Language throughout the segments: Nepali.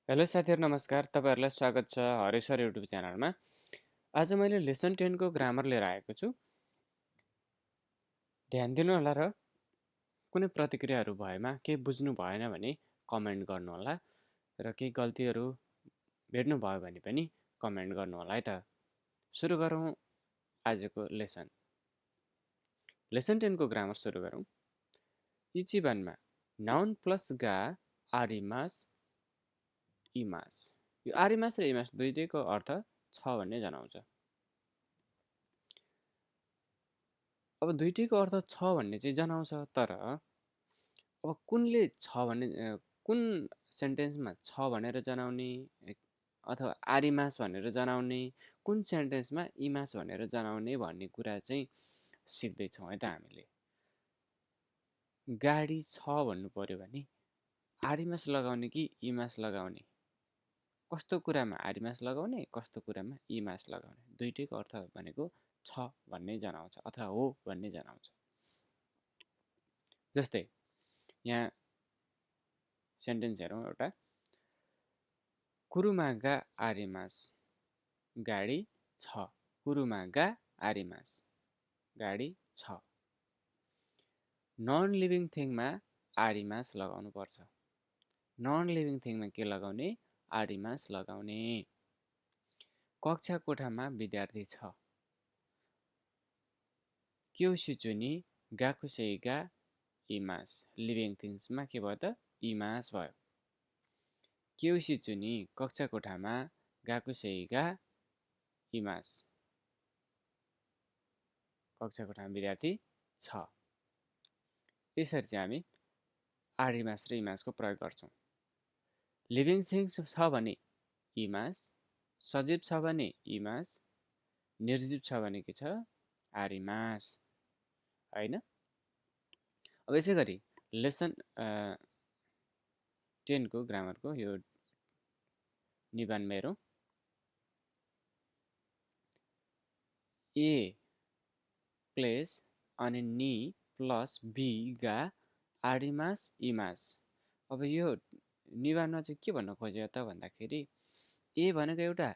हेलो साथीहरू नमस्कार। तपाईँहरूलाई स्वागत छ हरेश सर युट्युब च्यानलमा। आज मैले लेसन 10 को ग्रामर लिएर आएको छु। ध्यान दिनु होला र कुनै प्रतिक्रियाहरू भएमा केही बुझ्नु भएन भने कमेन्ट गर्नु होला र केही गल्तीहरू भेट्नु भयो भने पनि कमेन्ट गर्नु होला है त। सुरु गरौँ आजको लेसन। लेसन 10 को ग्रामर सुरु गरौँ। इचिबानमा नाउन प्लस गा आरिमास इमास। यो आरिमास र इमास दुईटैको अर्थ छ भन्ने जनाउँछ। अब दुईटैको अर्थ छ भन्ने चाहिँ जनाउँछ, तर अब कुनले छ भन्ने कुन सेन्टेन्समा छ भनेर जनाउने अथवा आरिमास भनेर जनाउने, कुन सेन्टेन्समा इमास भनेर जनाउने भन्ने कुरा चाहिँ सिक्दैछौँ है त हामीले। गाडी छ भन्नु पर्यो भने आरिमास लगाउने कि इमास लगाउने, कस्तो कुरामा आरिमास लगाउने, कस्तो कुरामा इमास लगाउने, दुईटैको अर्थ भनेको छ भन्ने जनाउँछ अथवा हो भन्ने जनाउँछ। जस्तै यहाँ सेन्टेन्स हेरौँ एउटा। कुरुमागा आरिमास, गाडी छ। कुरुमागा आरिमास, गाडी छ। नन लिभिङ थिङमा आरिमास लगाउनु पर्छ। नन लिभिङ थिङमा के लगाउने? आरिमास लगाउने। कक्षा कोठामा विद्यार्थी छ। क्योसिचुनी गाकुसेइगा इमास। लिभिङ थिङ्समा के भयो त? इमास भयो। क्योसिचुनी कक्षा कोठामा गाकुसेइगा इमास। कक्षा कोठामा विद्यार्थी छ। यसरी चाहिँ हामी आरिमास र इमासको प्रयोग गर्छौँ। लिभिङ थिङ्स छ भने इमास, सजीव छ भने इमास, निर्जीव छ भने के छ? आरिमास, होइन? अब यसै गरी लेसन 10 को ग्रामरको यो निबन्धमा हेरौँ। ए प्लेस अनि नि प्लस बी गा आरिमास इमास। अब यो निबन्धमा चाहिँ के भन्न खोज्यो त भन्दाखेरि ए भनेको एउटा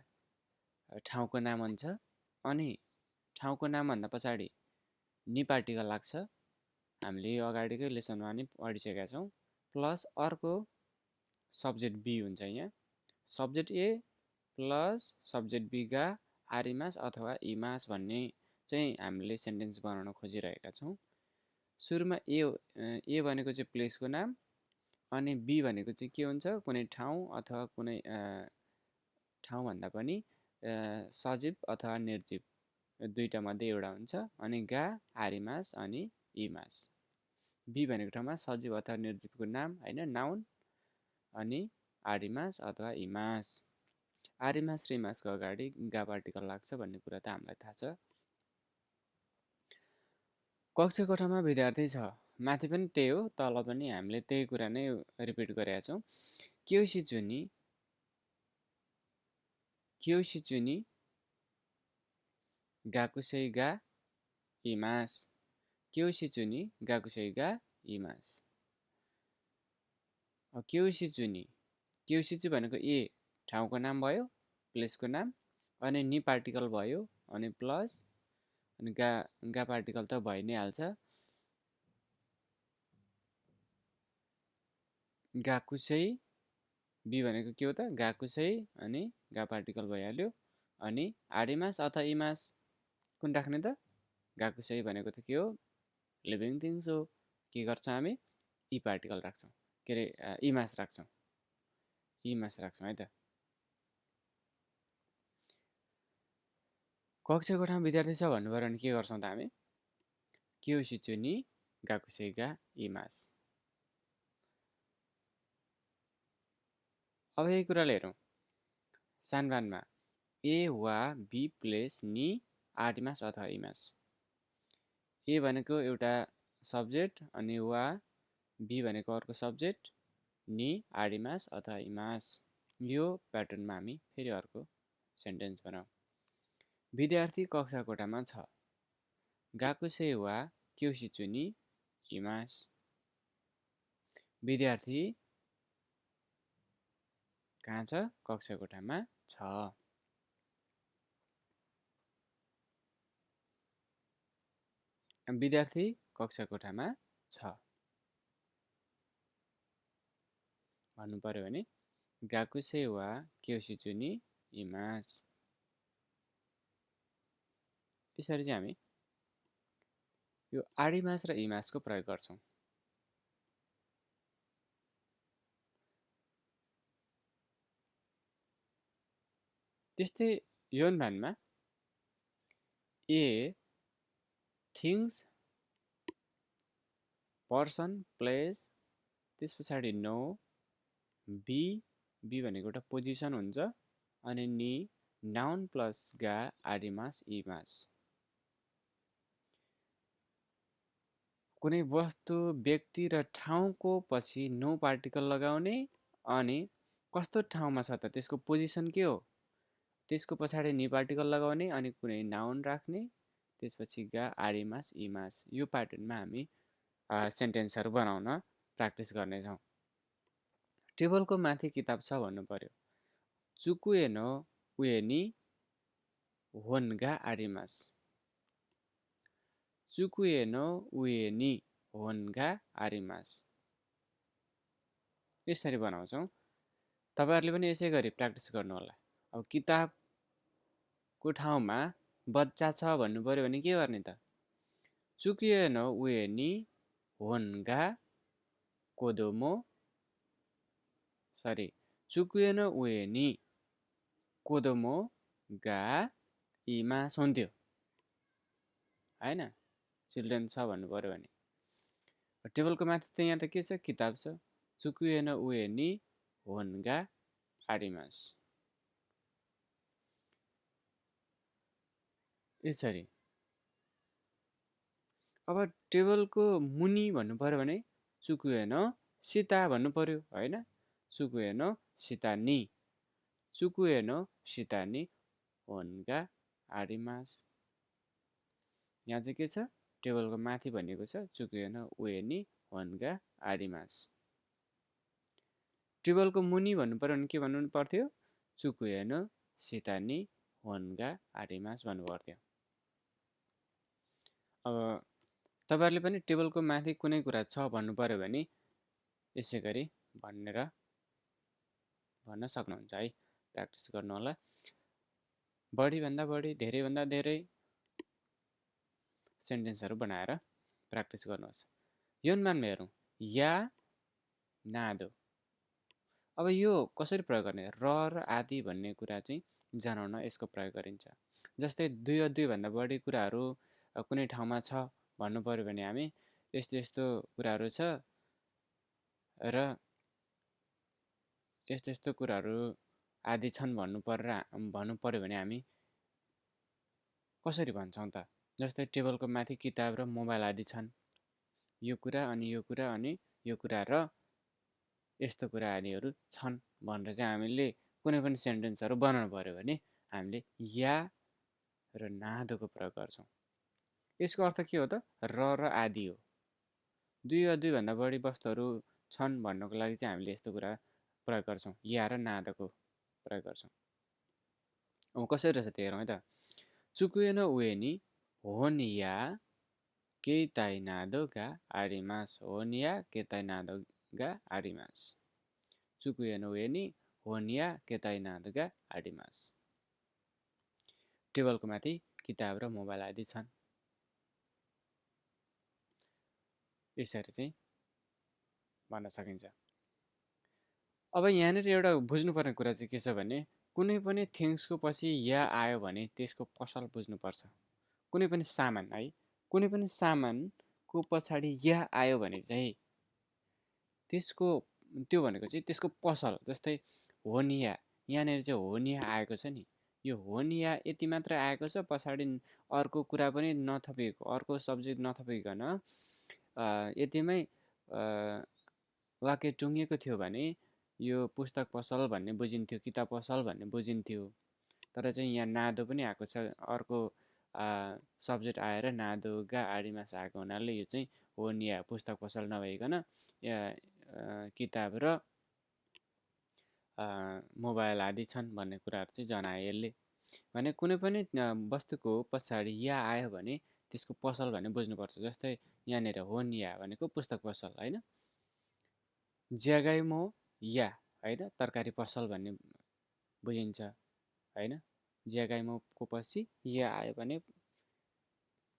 ठाउँको नाम हुन्छ, अनि ठाउँको नाम भन्दा पछाडि नि पार्टिकल लाग्छ। हामीले यो अगाडिकै लेसनमा नि पढिसकेका छौँ। प्लस अर्को सब्जेक्ट बी हुन्छ। यहाँ subject A plus subject B गा आरिमास अथवा इमास भन्ने चाहिँ हामीले सेन्टेन्स बनाउन खोजिरहेका छौँ। सुरुमा ए भनेको चाहिँ प्लेसको नाम, अनि बी भनेको चाहिँ के हुन्छ? कुनै ठाउँ अथवा कुनै ठाउँ भन्दा पनि सजीव अथवा निर्जीव दुईटा मध्ये एउटा हुन्छ। अनि गा आरिमास अनि इमास। बी भनेको ठाउँमा सजीव अथवा निर्जीवको नाम, होइन, नाउन, अनि आरिमास अथवा इमास। आरिमास र इमासको अगाडि गा पार्टिकल लाग्छ भन्ने कुरा त हामीलाई थाहा छ। कक्षा कोठामा विद्यार्थी छ, माथि पनि त्यही हो, तल पनि हामीले त्यही कुरा नै रिपिट गरेका छौँ। क्योसिचुनी गाकुसेइगा इमास। क्योसिचुनी गाकुसेइगा इमास। क्योसिचु भनेको ए ठाउँको नाम भयो, प्लेसको नाम, अनि नि पार्टिकल भयो, अनि प्लस अनि गा पार्टिकल त भइ नै हाल्छ। गाकुसेइ बी भनेको के हो त? गाकुसेइ, अनि गा पार्टिकल भइहाल्यो। अनि आरिमास अथवा इमास कुन राख्ने त? गाकुसेइ भनेको त के हो? लिभिङ थिङ्स हो। के गर्छौँ हामी? ई पार्टिकल राख्छौँ, के अरे इमास राख्छौँ। इमास राख्छौँ है त। कक्षा कोठामा विद्यार्थी छ भन्नु पऱ्यो भने के गर्छौँ त हामी? क्योसिचुनी गाकुसेइगा इमास। अब यही कुराले हेरौँ। सानबानमा ए वा बी प्लेस नि आरिमास अथवा इमास। ए भनेको एउटा सब्जेक्ट, अनि वा बी भनेको अर्को सब्जेक्ट, नि आरिमास अथवा इमास। यो प्याटर्नमा हामी फेरि अर्को सेन्टेन्स बनाऊँ। विद्यार्थी कक्षा कोठामा छ। गाकुसेइ वा क्योसिचुनी इमास। विद्यार्थी कहाँ छ? कक्षा कोठामा छ। विद्यार्थी कक्षा कोठामा छ भन्नु पर्यो भने गाकुसे वा क्योसिचु नि इमास। त्यसरी चाहिँ हामी यो आडिमास र इमासको प्रयोग गर्छौँ। त्यस्तै योनभानमा ए थिङ्स, पर्सन, प्लेस, त्यस पछाडि नो, बी भनेको एउटा पोजिसन हुन्छ, अनि नि नाउन प्लस गा आडिमास इमास। कुनै वस्तु, व्यक्ति र ठाउँको पछि नो पार्टिकल लगाउने, अनि कस्तो ठाउँमा छ त त्यसको पोजिसन के हो त्यसको पछाडि नि पार्टिकल लगाउने, अनि कुनै नाउन राख्ने, त्यसपछि गा आडिमास इमास। यो प्याटर्नमा हामी सेन्टेन्सहरू बनाउन प्र्याक्टिस गर्नेछौँ। टेबलको माथि किताब छ भन्नु पर्यो। चुकुए नो उए नि होनगा आडिमास। चुकुए नो उए नि होनगा आडिमास। यसरी बनाउँछौँ। तपाईँहरूले पनि यसै गरी प्र्याक्टिस गर्नु होला। अब किताबको ठाउँमा बच्चा छ भन्नु पर्यो भने के गर्ने त? चुकुए नो उए नि होनगा कोदोमो, सरी, चुकुए नो उए नि कोदोमो गा इमास हुन्थ्यो हैन? चिल्ड्रेन छ भन्नु पर्यो भने। टेबलको माथि त यहाँ त के छ? किताब छ। चुकुए नो उए नि होनगा आडिमास। यसरी। अब टेबलको मुनि भन्नु पर्यो भने चुकुए नो सिता भन्नु पर्यो हैन? चुकुए नो सिता नि। चुकुए नो सिता नि होनगा आडिमास। यहाँ चाहिँ के छ? टेबलको माथि भनेको छ चुकुए नो उए नि होनगा आडिमास। टेबलको मुनि भन्नु पर्यो भने के भन्नु पर्थ्यो? चुकुए नो सिता नि होनगा आडिमास भन्नु पर्थ्यो। अब तपाईहरुले पनि टेबलको माथि कुनै कुरा छ भन्नु पर्यो भने यसै गरी भन्न सक्नुहुन्छ है। प्र्याक्टिस गर्नु होला। बढी भन्दा बढी, धेरै भन्दा धेरै सेन्टेन्सहरू बनाएर प्र्याक्टिस गर्नुहोस्। योनमानमा हेरौँ। या नादो। अब यो कसरी प्रयोग गर्ने? र आदि भन्ने कुरा चाहिँ जनाउन यसको प्रयोग गरिन्छ। जस्तै दुई वा दुई भन्दा बढी कुराहरू कुनै ठाउँमा छ भन्नु पर्यो भने हामी यस्तो यस्तो कुराहरू छ र यस्तो यस्तो कुराहरू आदि छन् भन्नु पर्यो भने हामी कसरी भन्छौँ त? जस्तै टेबलको माथि किताब र मोबाइल आदि छन्। यो कुरा अनि यो कुरा अनि यो कुरा र यस्तो कुरा आदिहरू छन् भनेर चाहिँ हामीले कुनै पनि सेन्टेन्सहरू बनाउनु पर्यो भने हामीले या र नादोको प्रयोग गर्छौँ। यसको अर्थ के हो त? र आदि हो। दुई वा दुई भन्दा बढी वस्तुहरू छन् भन्नको लागि चाहिँ हामीले यस्तो कुरा प्रयोग गर्छौँ। या र नादोको प्रयोग गर्छौँ। अब कसरी रहेछ त्यो हेरौँ है त। चुकुए नो उए नि होन या केइताइ नादो गा आडिमास। होन या केइताइ नादो गा आडिमास। चुकुए नो उए नि होन या केइताइ नादो गा आडिमास। टेबलको माथि किताब र मोबाइल आदि छन्। यसरी चाहिँ भन्न सकिन्छ। अब यहाँनिर एउटा बुझ्नुपर्ने कुरा चाहिँ के छ भने कुनै पनि थिङ्सको पछि या आयो भने त्यसको पसल बुझ्नुपर्छ। कुनै पनि सामान है, कुनै पनि सामानको पछाडि या आयो भने चाहिँ त्यो भनेको चाहिँ त्यसको पसल। जस्तै होनिया, यहाँनिर चाहिँ होनिया आएको छ नि, यो होनिया यति मात्र आएको छ, पछाडि अर्को कुरा पनि नथपिएको, अर्को सब्जेक्ट नथपिकन यतिमै वाक्य टुङ्गिएको थियो भने यो पुस्तक पसल भन्ने बुझिन्थ्यो, किताब पसल भन्ने बुझिन्थ्यो। तर चाहिँ यहाँ नादो पनि आएको छ, अर्को सब्जेक्ट आएर नादोगा आडिमास आएको हुनाले यो चाहिँ होनिया पुस्तक पसल नभइकन किताब र मोबाइल आदि छन् भन्ने कुराहरू चाहिँ जनाए यसले। भने कुनै पनि वस्तुको पछाडि या आयो भने त्यसको पसल भन्ने बुझ्नुपर्छ। जस्तै यहाँनिर होन या भनेको पुस्तक पसल होइन। ज्यागाइमो या होइन तरकारी पसल भन्ने बुझिन्छ होइन। ज्यागाइमोको पछि या आयो भने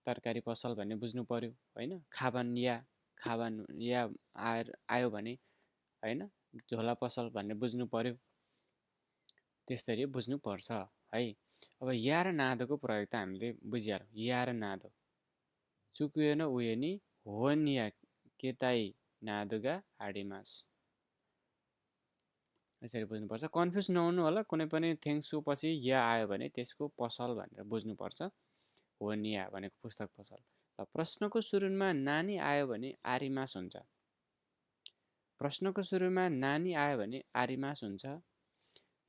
तरकारी पसल भन्ने बुझ्नु पर्यो होइन। खाबान या आयो भने होइन झोला पसल भन्ने बुझ्नु पर्यो। त्यसरी बुझ्नुपर्छ है। अब या र नादोको प्रयोग त हामीले बुझिहाल्यौँ। या र नादो चुकुएन उयो नि होन या केताई नादोगा आडिमास, यसरी बुझ्नुपर्छ। कन्फ्युज नहुनु होला। कुनै पनि थिङ्सको पछि या आयो भने त्यसको पसल भनेर बुझ्नुपर्छ। होन या भनेको पुस्तक पसल। प्रश्नको सुरुमा नानी आयो भने आरिमास हुन्छ। प्रश्नको सुरुमा नानी आयो भने आरिमास हुन्छ।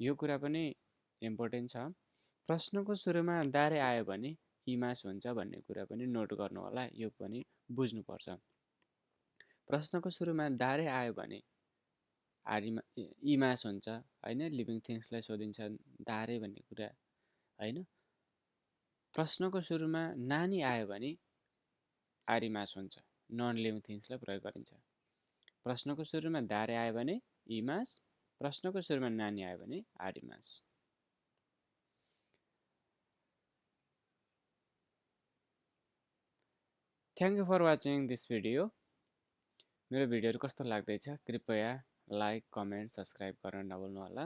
यो कुरा पनि इम्पोर्टेन्ट छ। प्रश्नको सुरुमा दारे आयो भने इमास हुन्छ भन्ने कुरा पनि नोट गर्नु होला। यो पनि बुझ्नुपर्छ। प्रश्नको सुरुमा दारे आयो भने इमास हुन्छ होइन। लिभिङ थिङ्सलाई सोधिन्छ दारे भन्ने कुरा होइन। प्रश्नको सुरुमा नानी आयो भने आरिमास हुन्छ। नन लिभिङ थिङ्सलाई प्रयोग गरिन्छ। प्रश्नको सुरुमा दारे आयो भने इमास, प्रश्नको सुरुमा नानी आयो भने आरिमास। Thank you for watching this video. मेरो भिडियोहरू कस्तो लाग्दैछ कृपया लाइक, कमेन्ट, सब्सक्राइब गर्न नभुल्नु होला।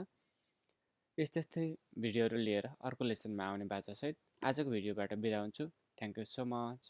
यस्तै भिडियोहरू लिएर अर्को लेसनमा आउने बाचासहित आजको भिडियोबाट बिदा हुन्छु। Thank you so much.